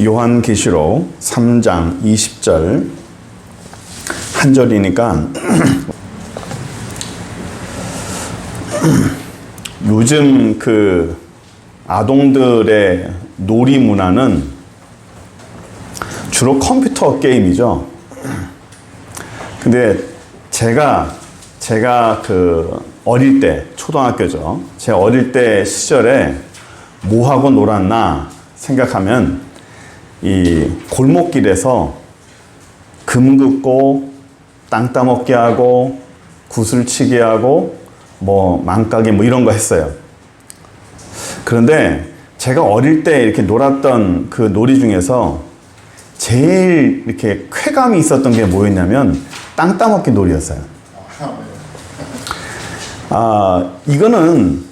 요한계시록 3장 20절 한 절이니까 요즘 그 아동들의 놀이 문화는 주로 컴퓨터 게임이죠. 근데 제가 그 어릴 때, 초등학교죠. 제 어릴 때 시절에 뭐 하고 놀았나 생각하면 이 골목길에서 금 긋고 땅 따먹기 하고 구슬치기 하고 뭐 망가기 뭐 이런 거 했어요. 그런데 제가 어릴 때 이렇게 놀았던 그 놀이 중에서 제일 이렇게 쾌감이 있었던 게 뭐였냐면 땅 따먹기 놀이였어요. 이거는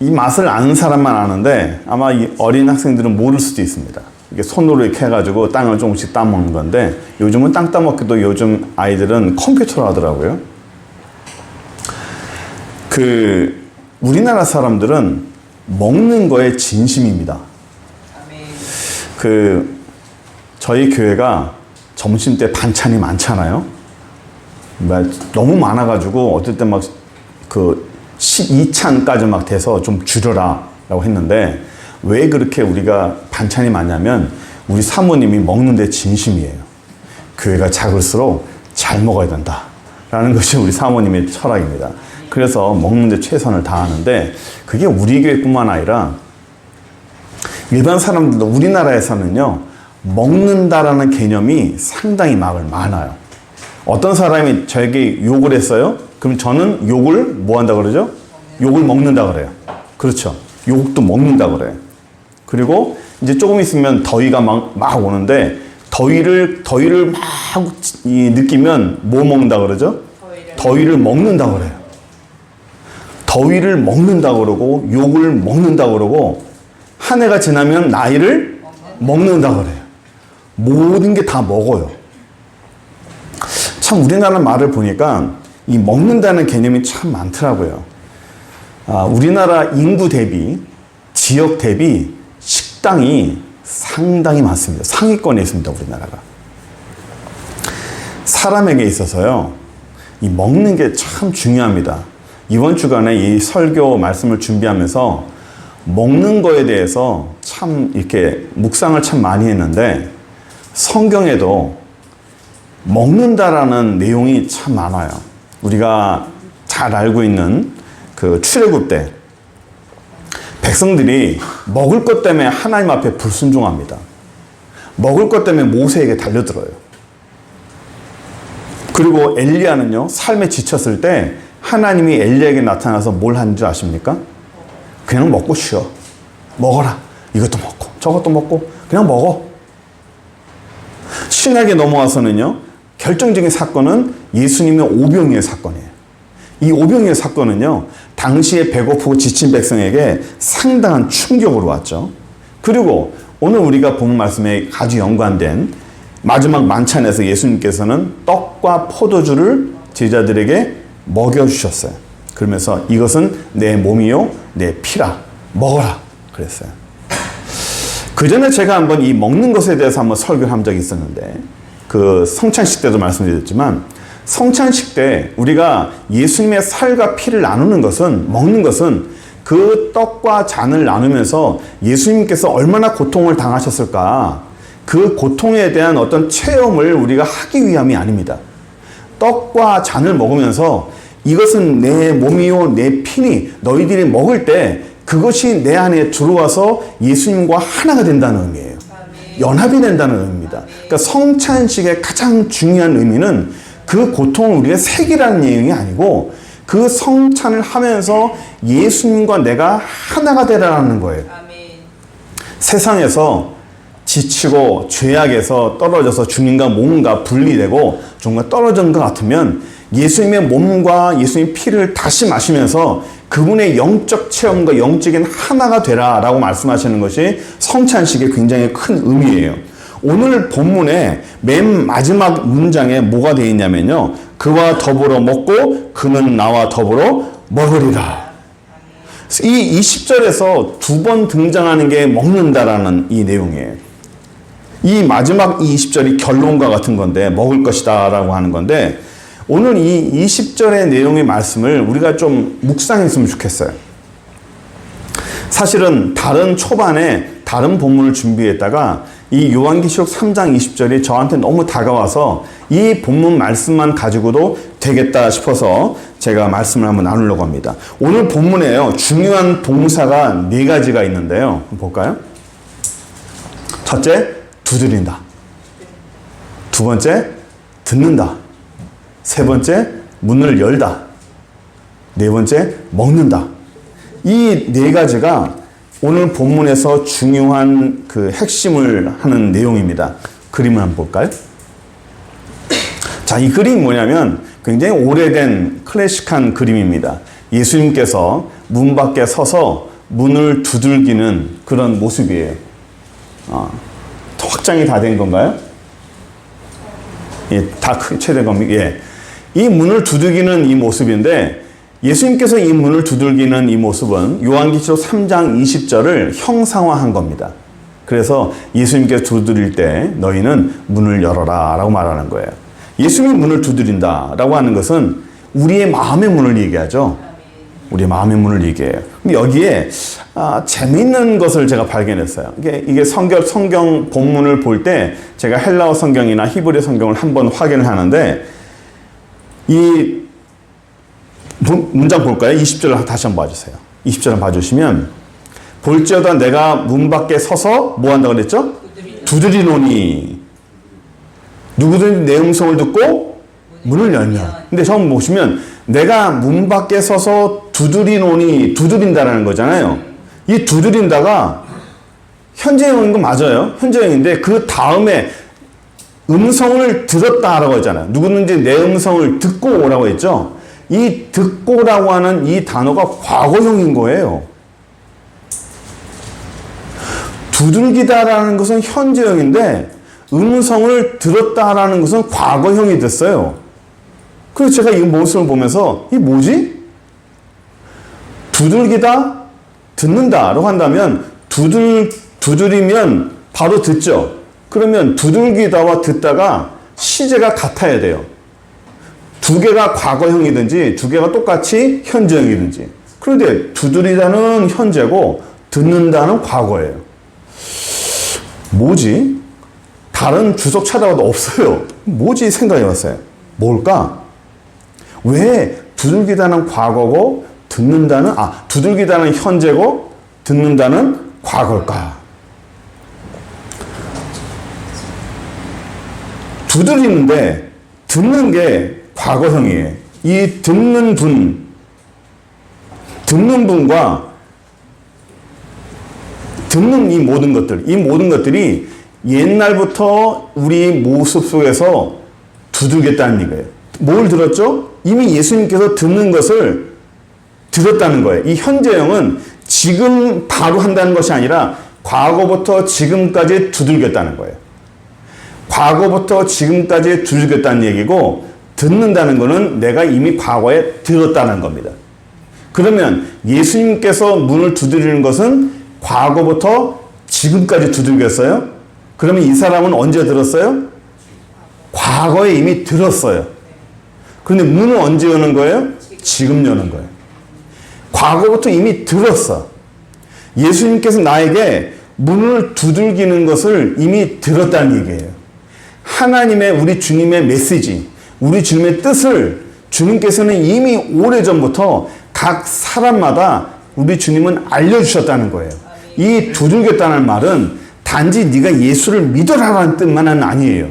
이 맛을 아는 사람만 아는데 아마 이 어린 학생들은 모를 수도 있습니다. 이게 손으로 이렇게 해가지고 땅을 조금씩 따먹는 건데 요즘은 땅 따먹기도 요즘 아이들은 컴퓨터로 하더라고요. 우리나라 사람들은 먹는 거에 진심입니다. 저희 교회가 점심 때 반찬이 많잖아요. 너무 많아가지고 어떨 때 막 12찬까지 막 돼서 좀 줄여라 라고 했는데 왜 그렇게 우리가 반찬이 많냐면 우리 사모님이 먹는데 진심이에요. 교회가 작을수록 잘 먹어야 된다 라는 것이 우리 사모님의 철학입니다. 그래서 먹는데 최선을 다하는데 그게 우리 교회뿐만 아니라 일반 사람들도 우리나라에서는요 먹는다라는 개념이 상당히 많아요. 어떤 사람이 저에게 욕을 했어요? 그럼 저는 욕을 뭐 한다 그러죠? 욕을 먹는다 그래요. 그렇죠. 욕도 먹는다 그래요. 그리고 이제 조금 있으면 더위가 막 오는데 더위를 막 느끼면 뭐 먹는다 그러죠? 더위를 먹는다 그래요. 더위를 먹는다 그러고 욕을 먹는다 그러고 한 해가 지나면 나이를 먹는다 그래요. 모든 게 다 먹어요. 참 우리나라 말을 보니까 이 먹는다는 개념이 참 많더라고요. 우리나라 인구 대비 지역 대비 식당이 상당히 많습니다. 상위권에 있습니다. 우리나라가. 사람에게 있어서요. 이 먹는 게 참 중요합니다. 이번 주간에 이 설교 말씀을 준비하면서 먹는 거에 대해서 참 이렇게 묵상을 참 많이 했는데 성경에도 먹는다라는 내용이 참 많아요. 우리가 잘 알고 있는 그 출애굽 때 백성들이 먹을 것 때문에 하나님 앞에 불순종합니다. 먹을 것 때문에 모세에게 달려들어요. 그리고 엘리야는요, 삶에 지쳤을 때 하나님이 엘리야에게 나타나서 뭘 하는 줄 아십니까? 그냥 먹고 쉬어. 먹어라. 이것도 먹고 저것도 먹고 그냥 먹어. 신약에 넘어와서는요, 결정적인 사건은 예수님의 오병이의 사건이에요. 이 오병이의 사건은요, 당시에 배고프고 지친 백성에게 상당한 충격으로 왔죠. 그리고 오늘 우리가 본 말씀에 아주 연관된 마지막 만찬에서 예수님께서는 떡과 포도주를 제자들에게 먹여주셨어요. 그러면서 이것은 내 몸이요 내 피라 먹어라 그랬어요. 그 전에 제가 한번 이 먹는 것에 대해서 한번 설교를 한 적이 있었는데 그 성찬식 때도 말씀드렸지만 성찬식 때 우리가 예수님의 살과 피를 나누는 것은 먹는 것은 그 떡과 잔을 나누면서 예수님께서 얼마나 고통을 당하셨을까 그 고통에 대한 어떤 체험을 우리가 하기 위함이 아닙니다. 떡과 잔을 먹으면서 이것은 내 몸이요 내 피니 너희들이 먹을 때 그것이 내 안에 들어와서 예수님과 하나가 된다는 의미예요. 연합이 된다는 의미입니다. 그러니까 성찬식의 가장 중요한 의미는 그 고통을 우리가 새기라는 내용이 아니고 그 성찬을 하면서 예수님과 내가 하나가 되라는 거예요. 세상에서 지치고 죄악에서 떨어져서 주님과 몸과 분리되고 정말 떨어진 것 같으면 예수님의 몸과 예수님의 피를 다시 마시면서 그분의 영적 체험과 영적인 하나가 되라 라고 말씀하시는 것이 성찬식의 굉장히 큰 의미예요. 오늘 본문의 맨 마지막 문장에 뭐가 되어 있냐면요, 그와 더불어 먹고 그는 나와 더불어 먹으리라. 이 20절에서 두 번 등장하는 게 먹는다라는 이 내용이에요. 이 마지막 20절이 결론과 같은 건데 먹을 것이다 라고 하는 건데 오늘 이 20절의 내용의 말씀을 우리가 좀 묵상했으면 좋겠어요. 사실은 다른 초반에 다른 본문을 준비했다가 이 요한계시록 3장 20절이 저한테 너무 다가와서 이 본문 말씀만 가지고도 되겠다 싶어서 제가 말씀을 한번 나누려고 합니다. 오늘 본문에요. 중요한 동사가 4가지가 있는데요. 볼까요? 첫째, 두드린다. 두 번째, 듣는다. 세 번째, 문을 열다. 네 번째, 먹는다. 이 4가지가 오늘 본문에서 중요한 그 핵심을 하는 내용입니다. 그림을 한번 볼까요? 자, 이 그림이 뭐냐면 굉장히 오래된 클래식한 그림입니다. 예수님께서 문 밖에 서서 문을 두들기는 그런 모습이에요. 확장이 다 된 건가요? 예, 다 최대 겁니다. 예. 이 문을 두들기는 이 모습인데 예수님께서 이 문을 두들기는 이 모습은 요한계시록 3장 20절을 형상화한 겁니다. 그래서 예수님께서 두드릴 때 너희는 문을 열어라 라고 말하는 거예요. 예수님이 문을 두드린다 라고 하는 것은 우리의 마음의 문을 얘기하죠. 우리의 마음의 문을 얘기해요. 근데 여기에 재미있는 것을 제가 발견했어요. 이게 성경 본문을 볼 때 제가 헬라어 성경이나 히브리 성경을 한번 확인을 하는데 이 문장 볼까요? 20절을 다시 한번 봐주세요. 20절 한번 봐주시면 볼지어다 내가 문 밖에 서서 뭐 한다고 그랬죠? 두드리노니 누구든지 내 음성을 듣고 문을 열면. 근데 처음 보시면 내가 문 밖에 서서 두드리노니 두드린다라는 거잖아요. 이 두드린다가 현재형인 거 맞아요. 현재형인데 그 다음에 음성을 들었다라고 했잖아요. 누구든지 내 음성을 듣고 오라고 했죠. 이 듣고라고 하는 이 단어가 과거형인 거예요. 두들기다라는 것은 현재형인데 음성을 들었다라는 것은 과거형이 됐어요. 그래서 제가 이 모습을 보면서 이 뭐지? 두들기다, 듣는다라고 한다면 두드리면 바로 듣죠. 그러면 두들기다와 듣다가 시제가 같아야 돼요. 두 개가 과거형이든지 두 개가 똑같이 현재형이든지. 그런데 두드리다는 현재고 듣는다는 과거예요. 뭐지? 다른 주석 찾아봐도 없어요. 뭐지 생각해봤어요. 뭘까? 왜 두들기다는 과거고 두들기다는 현재고 듣는다는 과거일까? 두드리는데 듣는 게 과거형이에요. 이 듣는 분과 듣는 이 모든 것들이 옛날부터 우리 모습 속에서 두들겼다는 얘기예요. 뭘 들었죠? 이미 예수님께서 듣는 것을 들었다는 거예요. 이 현재형은 지금 바로 한다는 것이 아니라 과거부터 지금까지 두들겼다는 거예요. 과거부터 지금까지 두들겼다는 얘기고 듣는다는 것은 내가 이미 과거에 들었다는 겁니다. 그러면 예수님께서 문을 두드리는 것은 과거부터 지금까지 두들겼어요? 그러면 이 사람은 언제 들었어요? 과거에 이미 들었어요. 그런데 문은 언제 여는 거예요? 지금 여는 거예요. 과거부터 이미 들었어. 예수님께서 나에게 문을 두들기는 것을 이미 들었다는 얘기예요. 하나님의 우리 주님의 메시지, 우리 주님의 뜻을 주님께서는 이미 오래전부터 각 사람마다 우리 주님은 알려주셨다는 거예요. 이 두들겼다는 말은 단지 네가 예수를 믿어라라는 뜻만은 아니에요.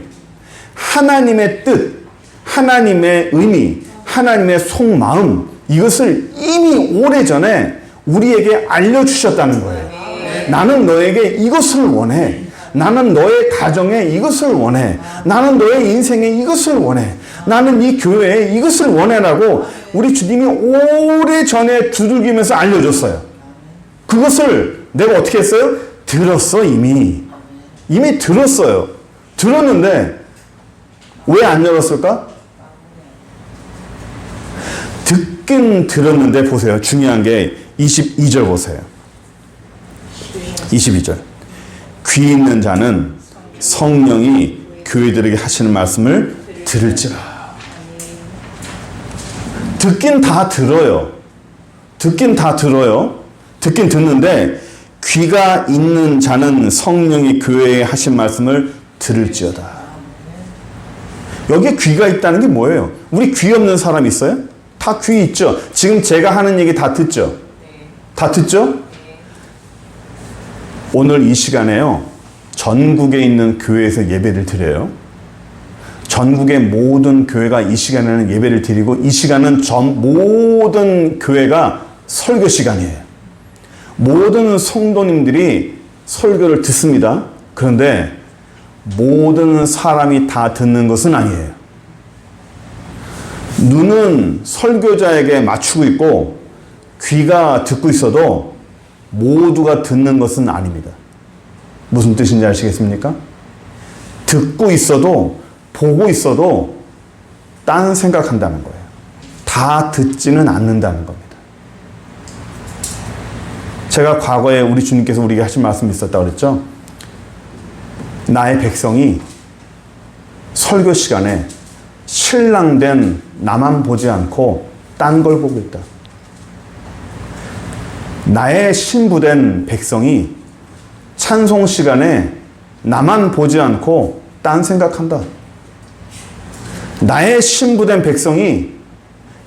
하나님의 뜻, 하나님의 의미, 하나님의 속마음, 이것을 이미 오래전에 우리에게 알려주셨다는 거예요. 나는 너에게 이것을 원해. 나는 너의 가정에 이것을 원해. 나는 너의 인생에 이것을 원해. 나는 이 교회에 이것을 원해라고 우리 주님이 오래전에 두들기면서 알려줬어요. 그것을 내가 어떻게 했어요? 들었어, 이미. 이미 들었어요. 들었는데 왜 안 열었을까? 듣긴 들었는데 보세요. 중요한 게 22절 보세요. 22절. 귀 있는 자는 성령이 교회들에게 하시는 말씀을 들을지라. 듣긴 다 들어요. 듣긴 다 들어요. 듣긴 듣는데 귀가 있는 자는 성령이 교회에 하신 말씀을 들을지어다. 여기에 귀가 있다는 게 뭐예요? 우리 귀 없는 사람 있어요? 다 귀 있죠. 지금 제가 하는 얘기 다 듣죠? 다 듣죠? 오늘 이 시간에요. 전국에 있는 교회에서 예배를 드려요. 전국의 모든 교회가 이 시간에는 예배를 드리고 이 시간은 모든 교회가 설교 시간이에요. 모든 성도님들이 설교를 듣습니다. 그런데 모든 사람이 다 듣는 것은 아니에요. 눈은 설교자에게 맞추고 있고 귀가 듣고 있어도 모두가 듣는 것은 아닙니다. 무슨 뜻인지 아시겠습니까? 듣고 있어도 보고 있어도 딴 생각한다는 거예요. 다 듣지는 않는다는 겁니다. 제가 과거에 우리 주님께서 우리에게 하신 말씀이 있었다고 그랬죠? 나의 백성이 설교 시간에 신랑된 나만 보지 않고 딴 걸 보고 있다. 나의 신부된 백성이 찬송 시간에 나만 보지 않고 딴 생각한다. 나의 신부된 백성이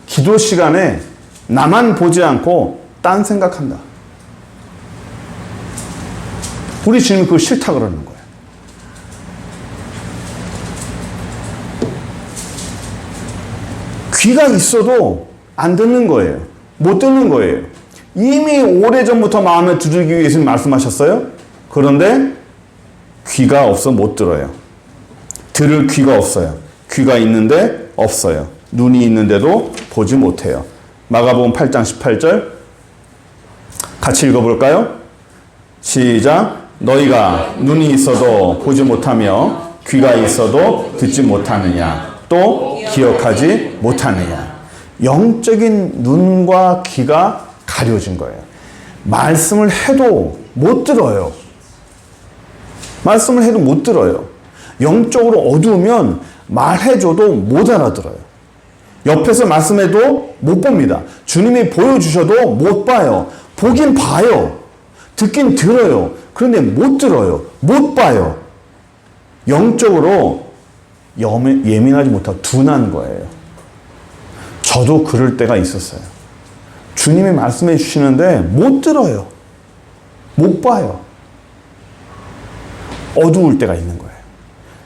기도 시간에 나만 보지 않고 딴 생각한다. 우리 주님이 그거 싫다 그러는 거예요. 귀가 있어도 안 듣는 거예요. 못 듣는 거예요. 이미 오래전부터 마음에 두들기기 위해서 말씀하셨어요. 그런데 귀가 없어 못 들어요. 들을 귀가 없어요. 귀가 있는데 없어요. 눈이 있는데도 보지 못해요. 마가복음 8장 18절 같이 읽어볼까요? 시작. 너희가 눈이 있어도 보지 못하며 귀가 있어도 듣지 못하느냐 또 기억하지 못하느냐. 영적인 눈과 귀가 가려진 거예요. 말씀을 해도 못 들어요. 말씀을 해도 못 들어요. 영적으로 어두우면 말해줘도 못 알아들어요. 옆에서 말씀해도 못 봅니다. 주님이 보여주셔도 못 봐요. 보긴 봐요. 듣긴 들어요. 그런데 못 들어요. 못 봐요. 영적으로 예민하지 못하고 둔한 거예요. 저도 그럴 때가 있었어요. 주님이 말씀해 주시는데 못 들어요. 못 봐요. 어두울 때가 있는 거예요.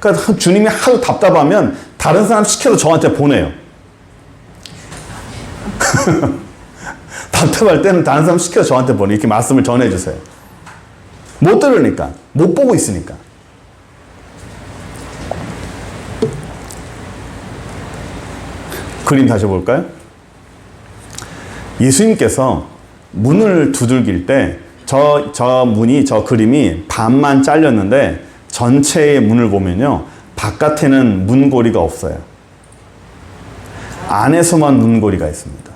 그러니까 주님이 하도 답답하면 다른 사람 시켜서 저한테 보내요. 답답할 때는 다른 사람 시켜서 저한테 보내요. 이렇게 말씀을 전해주세요. 못 들으니까. 못 보고 있으니까. 그림 다시 볼까요? 예수님께서 문을 두들길 때 저 그림이 반만 잘렸는데 전체의 문을 보면요. 바깥에는 문고리가 없어요. 안에서만 문고리가 있습니다.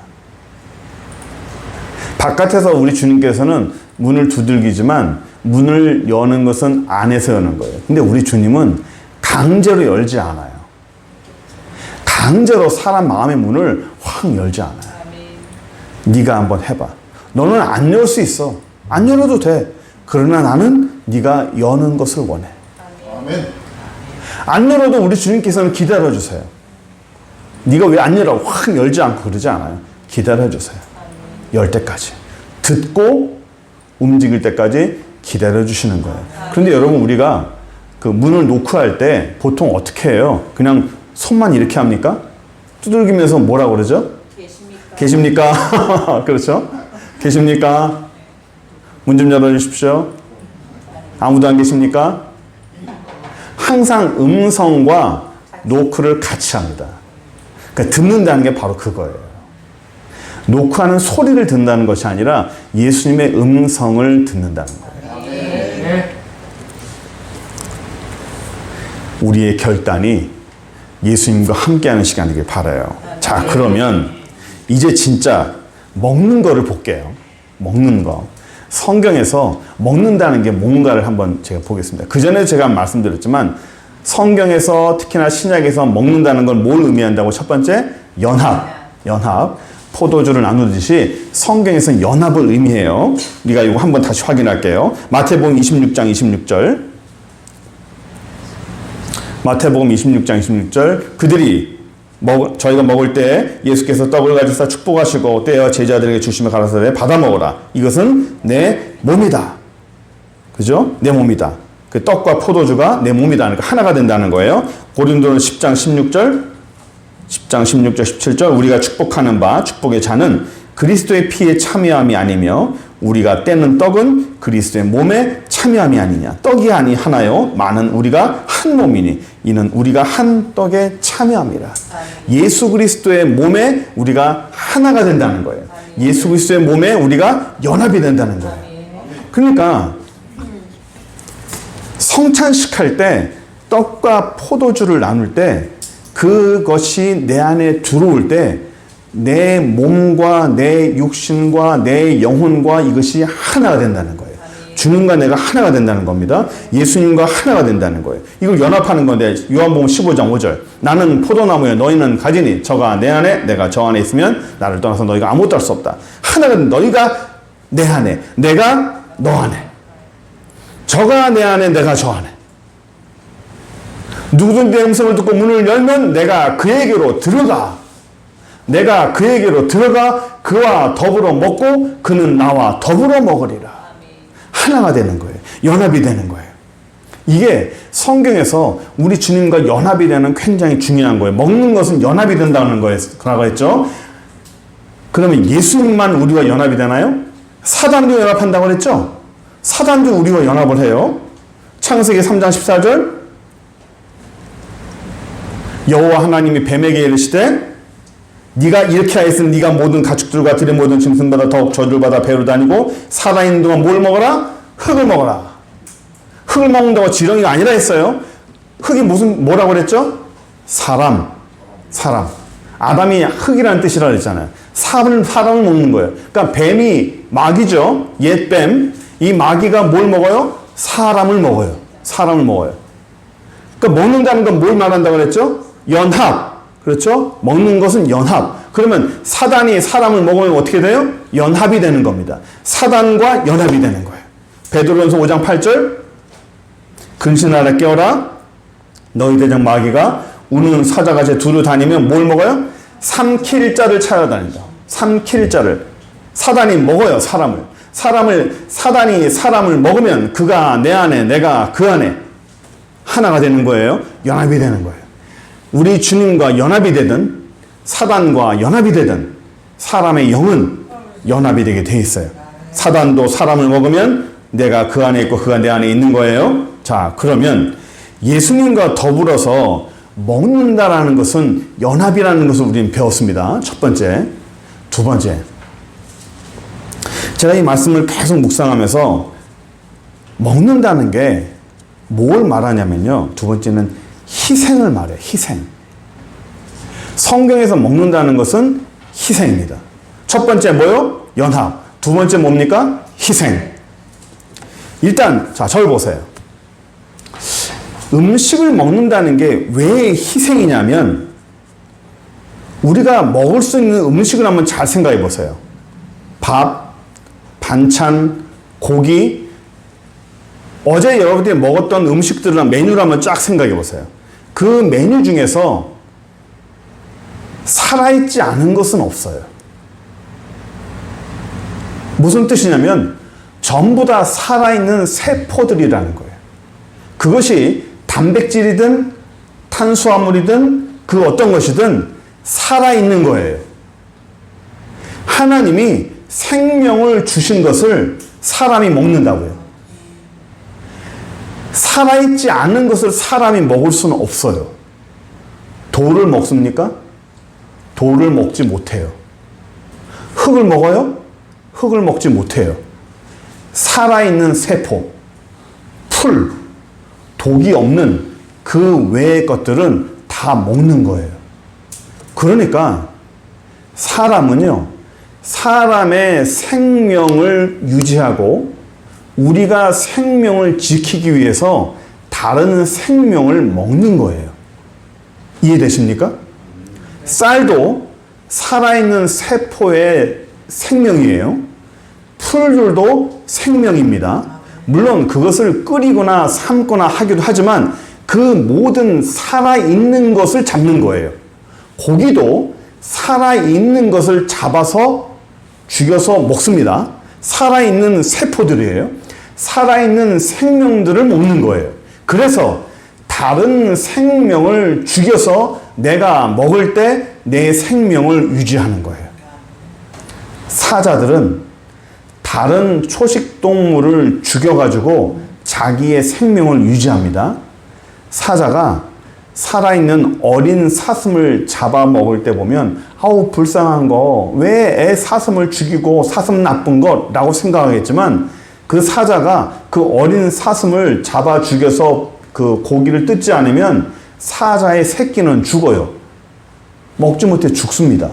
바깥에서 우리 주님께서는 문을 두들기지만 문을 여는 것은 안에서 여는 거예요. 근데 우리 주님은 강제로 열지 않아요. 강제로 사람 마음의 문을 확 열지 않아요. 네가 한번 해봐. 너는 안 열 수 있어. 안 열어도 돼. 그러나 나는 네가 여는 것을 원해. 아멘. 안 열어도 우리 주님께서는 기다려주세요. 네가 왜 안 열어? 확 열지 않고 그러지 않아요. 기다려주세요. 열 때까지. 듣고 움직일 때까지 기다려주시는 거예요. 그런데 여러분 우리가 그 문을 노크할 때 보통 어떻게 해요? 그냥 손만 이렇게 합니까? 두들기면서 뭐라고 그러죠? 계십니까? 계십니까? 그렇죠? 계십니까? 문 좀 열어주십시오. 아무도 안 계십니까? 항상 음성과 노크를 같이 합니다. 그러니까 듣는다는 게 바로 그거예요. 노크하는 소리를 듣는다는 것이 아니라 예수님의 음성을 듣는다는 거예요. 우리의 결단이 예수님과 함께하는 시간이길 바라요. 자, 그러면 이제 진짜 먹는 거를 볼게요. 먹는 거. 성경에서 먹는다는 게 뭔가를 한번 제가 보겠습니다. 그 전에 제가 말씀드렸지만 성경에서 특히나 신약에서 먹는다는 걸 뭘 의미한다고? 첫 번째, 연합. 포도주를 나누듯이 성경에서는 연합을 의미해요. 우리가 이거 한번 다시 확인할게요. 마태복음 26장 26절. 마태복음 26장 26절. 그들이 저희가 먹을 때 예수께서 떡을 가지사 축복하시고 떼어 제자들에게 주시며 가라사대 받아 먹어라. 이것은 내 몸이다. 그죠? 내 몸이다. 그 떡과 포도주가 내 몸이다. 그러니까 하나가 된다는 거예요. 고린도는 10장 16절, 17절. 우리가 축복하는 바 축복의 잔은 그리스도의 피에 참여함이 아니며 우리가 떼는 떡은 그리스도의 몸에 참여함이 아니냐. 떡이 아니 하나요 많은 우리가 한 몸이니 이는 우리가 한 떡에 참여함이라. 예수 그리스도의 몸에 우리가 하나가 된다는 거예요. 예수 그리스도의 몸에 우리가 연합이 된다는 거예요. 그러니까 성찬식 할 때 떡과 포도주를 나눌 때 그것이 내 안에 들어올 때 내 몸과 내 육신과 내 영혼과 이것이 하나가 된다는 거예요. 주님과 내가 하나가 된다는 겁니다. 예수님과 하나가 된다는 거예요. 이걸 연합하는 건데 요한복음 15장 5절 나는 포도나무에 너희는 가지니 저가 내 안에 내가 저 안에 있으면 나를 떠나서 너희가 아무것도 할 수 없다. 하나가 너희가 내 안에 내가 너 안에 저가 내 안에 내가 저 안에 누구든 내 음성을 듣고 문을 열면 내가 그에게로 들어가 내가 그에게로 들어가 그와 더불어 먹고 그는 나와 더불어 먹으리라. 하나가 되는 거예요. 연합이 되는 거예요. 이게 성경에서 우리 주님과 연합이 되는 굉장히 중요한 거예요. 먹는 것은 연합이 된다는 거라고 했죠. 그러면 예수님만 우리와 연합이 되나요? 사단도 연합한다고 그랬죠. 사단도 우리와 연합을 해요. 창세기 3장 14절 여호와 하나님이 뱀에게 이르시되 네가 이렇게 하였으니 네가 모든 가축들과 들의 모든 짐승보다 더욱 저주를 받아 배로 다니고 살아있는 동안 뭘 먹어라? 흙을 먹어라. 흙을 먹는다고 지렁이가 아니라 했어요. 흙이 뭐라고 그랬죠? 사람. 아담이 흙이라는 뜻이라 그랬잖아요. 사람을 먹는 거예요. 그러니까 뱀이 마귀죠. 옛 뱀. 이 마귀가 뭘 먹어요? 사람을 먹어요. 그러니까 먹는다는 건 뭘 말한다고 그랬죠? 연합. 그렇죠? 먹는 것은 연합. 그러면 사단이 사람을 먹으면 어떻게 돼요? 연합이 되는 겁니다. 사단과 연합이 되는 거예요. 베드로전서 5장 8절 근신하라 깨어라 너희 대장 마귀가 우는 사자같이 두루 다니면 뭘 먹어요? 삼킬자를 찾아다닌다. 삼킬자를 사단이 먹어요. 사단이 사람을 먹으면 그가 내 안에 내가 그 안에 하나가 되는 거예요. 연합이 되는 거예요. 우리 주님과 연합이 되든 사단과 연합이 되든 사람의 영은 연합이 되게 돼 있어요. 사단도 사람을 먹으면 내가 그 안에 있고 그가 내 안에 있는 거예요. 자, 그러면 예수님과 더불어서 먹는다라는 것은 연합이라는 것을 우리는 배웠습니다. 첫 번째. 두 번째. 제가 이 말씀을 계속 묵상하면서 먹는다는 게 뭘 말하냐면요. 두 번째는 희생을 말해요. 희생. 성경에서 먹는다는 것은 희생입니다. 첫 번째 뭐요? 연합. 두 번째 뭡니까? 희생. 일단 자, 저를 보세요. 음식을 먹는다는 게 왜 희생이냐면 우리가 먹을 수 있는 음식을 한번 잘 생각해 보세요. 밥, 반찬, 고기. 어제 여러분들이 먹었던 음식들이랑 메뉴를 한번 쫙 생각해 보세요. 그 메뉴 중에서 살아있지 않은 것은 없어요. 무슨 뜻이냐면 전부 다 살아있는 세포들이라는 거예요. 그것이 단백질이든 탄수화물이든 그 어떤 것이든 살아있는 거예요. 하나님이 생명을 주신 것을 사람이 먹는다고요. 살아있지 않은 것을 사람이 먹을 수는 없어요. 돌을 먹습니까? 돌을 먹지 못해요. 흙을 먹어요? 흙을 먹지 못해요. 살아있는 세포, 풀, 독이 없는 그 외의 것들은 다 먹는 거예요. 그러니까 사람은요, 사람의 생명을 유지하고 우리가 생명을 지키기 위해서 다른 생명을 먹는 거예요. 이해되십니까? 쌀도 살아있는 세포의 생명이에요. 풀들도 생명입니다. 물론 그것을 끓이거나 삶거나 하기도 하지만 그 모든 살아있는 것을 잡는 거예요. 고기도 살아있는 것을 잡아서 죽여서 먹습니다. 살아있는 세포들이에요. 살아있는 생명들을 먹는 거예요. 그래서 다른 생명을 죽여서 내가 먹을 때 내 생명을 유지하는 거예요. 사자들은 다른 초식동물을 죽여가지고 자기의 생명을 유지합니다. 사자가 살아있는 어린 사슴을 잡아먹을 때 보면 아우 불쌍한 거, 왜 애 사슴을 죽이고 사슴 나쁜 거라고 생각하겠지만 그 사자가 그 어린 사슴을 잡아 죽여서 그 고기를 뜯지 않으면 사자의 새끼는 죽어요. 먹지 못해 죽습니다.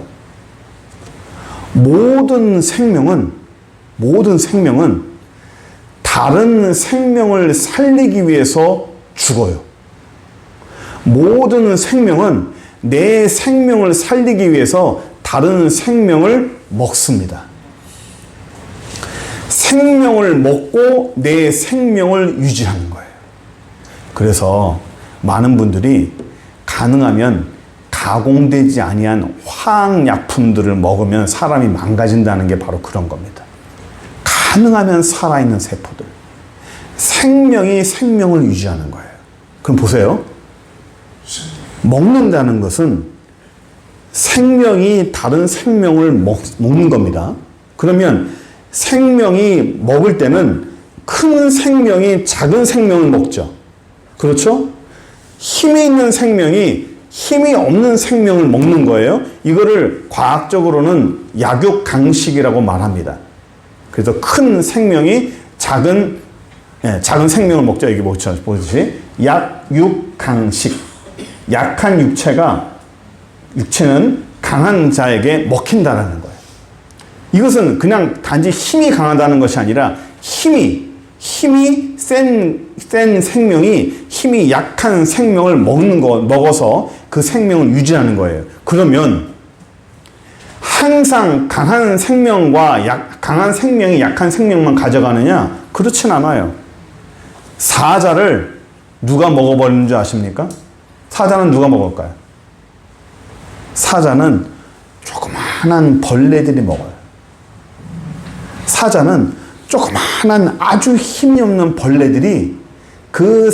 모든 생명은 다른 생명을 살리기 위해서 죽어요. 모든 생명은 내 생명을 살리기 위해서 다른 생명을 먹습니다. 생명을 먹고 내 생명을 유지하는 거예요. 그래서 많은 분들이 가능하면 가공되지 아니한 화학약품들을 먹으면 사람이 망가진다는 게 바로 그런 겁니다. 가능하면 살아있는 세포들. 생명이 생명을 유지하는 거예요. 그럼 보세요. 먹는다는 것은 생명이 다른 생명을 먹는 겁니다. 그러면 생명이 먹을 때는 큰 생명이 작은 생명을 먹죠. 그렇죠? 힘이 있는 생명이 힘이 없는 생명을 먹는 거예요. 이거를 과학적으로는 약육강식이라고 말합니다. 그래서 큰 생명이 작은 생명을 먹죠. 여기 보듯이 약육강식. 약한 육체는 강한 자에게 먹힌다라는 거예요. 이것은 그냥 단지 힘이 강하다는 것이 아니라 힘이 센 생명이 힘이 약한 생명을 먹어서 그 생명을 유지하는 거예요. 그러면 항상 강한 생명이 약한 생명만 가져가느냐? 그렇진 않아요. 사자를 누가 먹어버리는 줄 아십니까? 사자는 누가 먹을까요? 사자는 조그마한 벌레들이 먹어요. 사자는 조그마한 아주 힘이 없는 벌레들이 그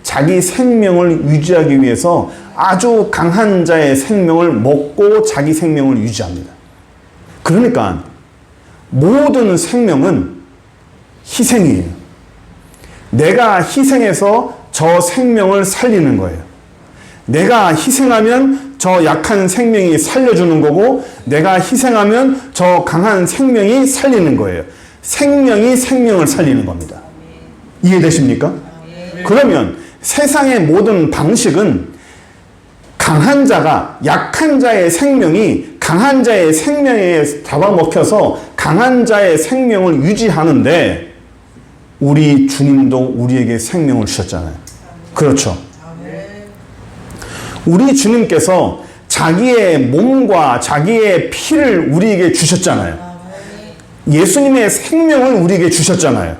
자기 생명을 유지하기 위해서 아주 강한 자의 생명을 먹고 자기 생명을 유지합니다. 그러니까 모든 생명은 희생이에요. 내가 희생해서 저 생명을 살리는 거예요. 내가 희생하면 저 약한 생명이 살려주는 거고, 내가 희생하면 저 강한 생명이 살리는 거예요. 생명이 생명을 살리는 겁니다. 이해되십니까? 그러면 세상의 모든 방식은 강한 자가 약한 자의 생명이 강한 자의 생명에 잡아먹혀서 강한 자의 생명을 유지하는데, 우리 주님도 우리에게 생명을 주셨잖아요. 그렇죠? 우리 주님께서 자기의 몸과 자기의 피를 우리에게 주셨잖아요. 예수님의 생명을 우리에게 주셨잖아요.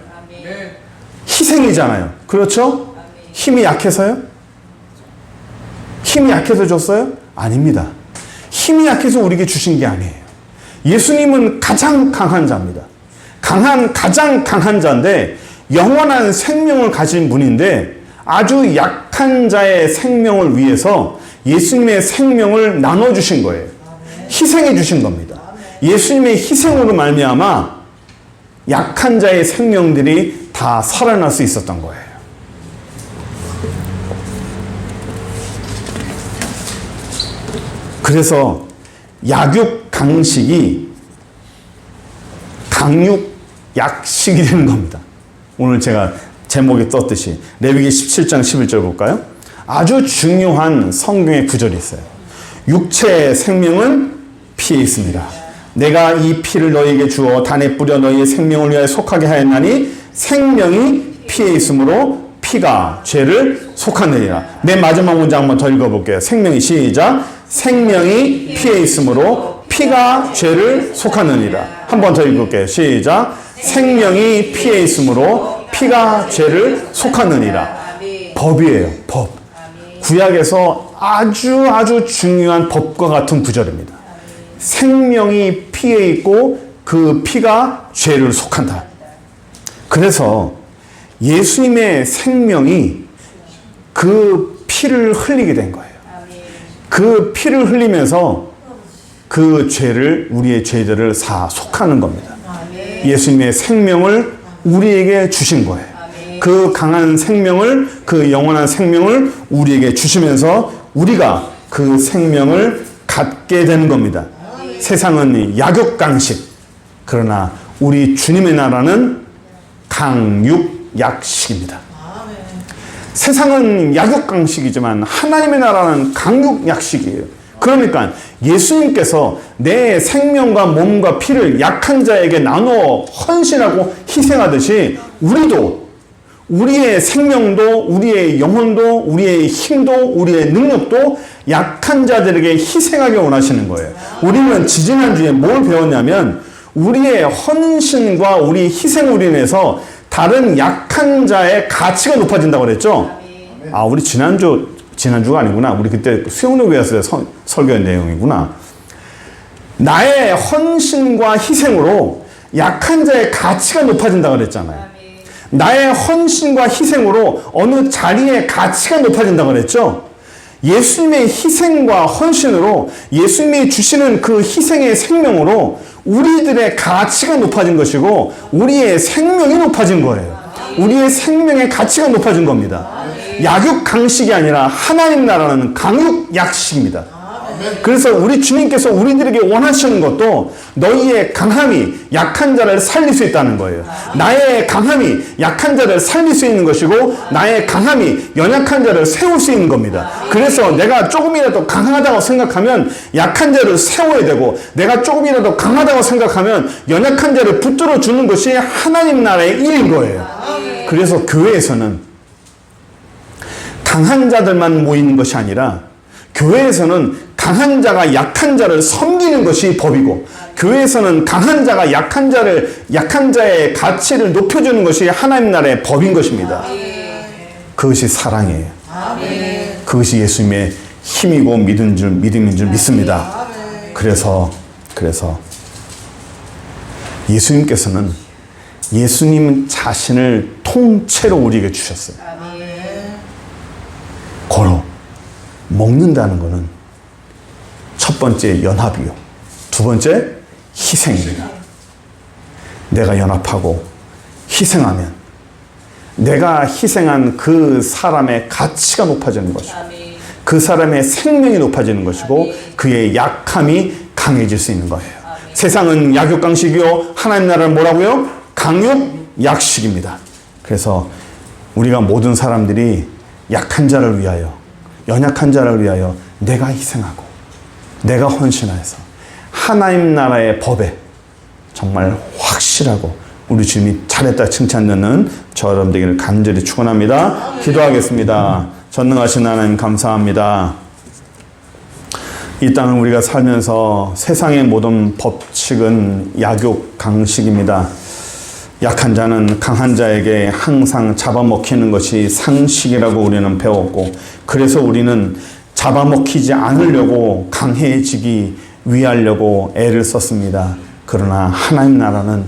희생이잖아요. 그렇죠? 힘이 약해서요? 힘이 약해서 줬어요? 아닙니다. 힘이 약해서 우리에게 주신 게 아니에요. 예수님은 가장 강한 자입니다. 가장 강한 자인데 영원한 생명을 가진 분인데 아주 약한 자의 생명을 위해서 예수님의 생명을 나눠주신 거예요. 희생해 주신 겁니다. 예수님의 희생으로 말미암아 약한 자의 생명들이 다 살아날 수 있었던 거예요. 그래서 약육강식이 강육약식이 되는 겁니다. 오늘 제가 제목에 떴듯이 레위기 17장 11절 볼까요? 아주 중요한 성경의 구절이 있어요. 육체의 생명은 피에 있습니다. 내가 이 피를 너희에게 주어 단에 뿌려 너희의 생명을 위하여 속하게 하였나니 생명이 피에 있으므로 피가 죄를 속하느니라. 맨 마지막 문장 한번 더 읽어볼게요. 생명이 시작. 생명이 피에 있으므로 피가 죄를 속하느니라. 한 번 더 읽을게요. 시작. 생명이 피에 있으므로 피가 죄를 속하느니라. 법이에요. 법. 구약에서 아주 중요한 법과 같은 구절입니다. 생명이 피에 있고 그 피가 죄를 속한다. 그래서 예수님의 생명이 그 피를 흘리게 된 거예요. 그 피를 흘리면서 그 죄를, 우리의 죄들을 다 속하는 겁니다. 예수님의 생명을 우리에게 주신 거예요. 그 강한 생명을, 그 영원한 생명을 우리에게 주시면서 우리가 그 생명을 갖게 되는 겁니다. 세상은 약육강식, 그러나 우리 주님의 나라는 강육약식입니다. 세상은 약육강식이지만 하나님의 나라는 강육약식이에요. 그러니까 예수님께서 내 생명과 몸과 피를 약한 자에게 나누어 헌신하고 희생하듯이 우리도 우리의 생명도, 우리의 영혼도, 우리의 힘도, 우리의 능력도 약한 자들에게 희생하기 원하시는 거예요. 우리는 지지난주에 뭘 배웠냐면 우리의 헌신과 우리 희생으로 인해서 다른 약한 자의 가치가 높아진다고 그랬죠? 아, 우리 지난주가 아니구나. 우리 그때 수영로교회에서 설교한 내용이구나. 나의 헌신과 희생으로 약한 자의 가치가 높아진다고 그랬잖아요. 나의 헌신과 희생으로 어느 자리의 가치가 높아진다고 그랬죠? 예수님의 희생과 헌신으로 예수님이 주시는 그 희생의 생명으로 우리들의 가치가 높아진 것이고 우리의 생명이 높아진 거예요. 우리의 생명의 가치가 높아진 겁니다. 약육강식이 아니라 하나님 나라는 강육약식입니다. 그래서 우리 주님께서 우리들에게 원하시는 것도 너희의 강함이 약한 자를 살릴 수 있다는 거예요. 나의 강함이 약한 자를 살릴 수 있는 것이고 나의 강함이 연약한 자를 세울 수 있는 겁니다. 그래서 내가 조금이라도 강하다고 생각하면 약한 자를 세워야 되고 내가 조금이라도 강하다고 생각하면 연약한 자를 붙들어 주는 것이 하나님 나라의 일인 거예요. 그래서 교회에서는 강한 자들만 모이는 것이 아니라 교회에서는 강한 자가 약한 자를 섬기는 것이 법이고 교회에서는 강한 자가 약한 자의 가치를 높여주는 것이 하나님 나라의 법인 것입니다. 그것이 사랑이에요. 그것이 예수님의 힘이고 믿음인 줄 믿습니다. 그래서 예수님께서는 예수님 자신을 통째로 우리에게 주셨어요. 고로 먹는다는 것은 첫 번째 연합이요. 두 번째 희생입니다. 내가 연합하고 희생하면 내가 희생한 그 사람의 가치가 높아지는 것이고 그 사람의 생명이 높아지는 것이고 그의 약함이 강해질 수 있는 거예요. 세상은 약육강식이요. 하나님 나라는 뭐라고요? 강육약식입니다. 그래서 우리가 모든 사람들이 약한 자를 위하여 연약한 자를 위하여 내가 희생하고 내가 헌신하여서 하나님 나라의 법에 정말 확실하고 우리 주님이 잘했다 칭찬 듣는 저 여러분 되기를 간절히 축원합니다. 기도하겠습니다. 전능하신 하나님 감사합니다. 이 땅을 우리가 살면서 세상의 모든 법칙은 약육강식입니다. 약한 자는 강한 자에게 항상 잡아먹히는 것이 상식이라고 우리는 배웠고 그래서 우리는 잡아먹히지 않으려고 강해지기 위하려고 애를 썼습니다. 그러나 하나님 나라는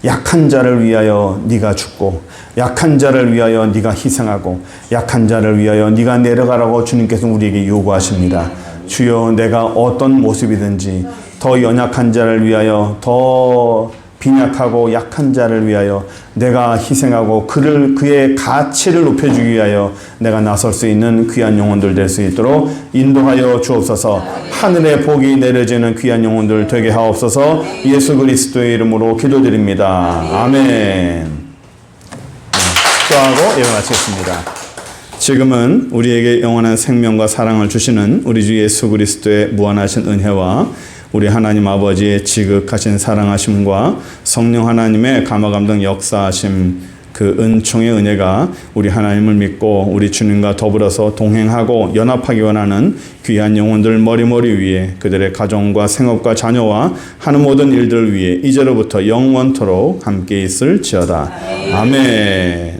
약한 자를 위하여 네가 죽고 약한 자를 위하여 네가 희생하고 약한 자를 위하여 네가 내려가라고 주님께서 우리에게 요구하십니다. 주여 내가 어떤 모습이든지 더 연약한 자를 위하여 더 빈약하고 약한 자를 위하여 내가 희생하고 그의 가치를 높여주기 위하여 내가 나설 수 있는 귀한 영혼들 될 수 있도록 인도하여 주옵소서. 하늘의 복이 내려지는 귀한 영혼들 되게 하옵소서. 예수 그리스도의 이름으로 기도드립니다. 아멘. 기도하고 예배 마치겠습니다. 지금은 우리에게 영원한 생명과 사랑을 주시는 우리 주 예수 그리스도의 무한하신 은혜와 우리 하나님 아버지의 지극하신 사랑하심과 성령 하나님의 감화감동 역사하심, 그 은총의 은혜가 우리 하나님을 믿고 우리 주님과 더불어서 동행하고 연합하기 원하는 귀한 영혼들 머리머리 위에, 그들의 가정과 생업과 자녀와 하는 모든 일들을 위해 이제로부터 영원토록 함께 있을지어다. 아멘.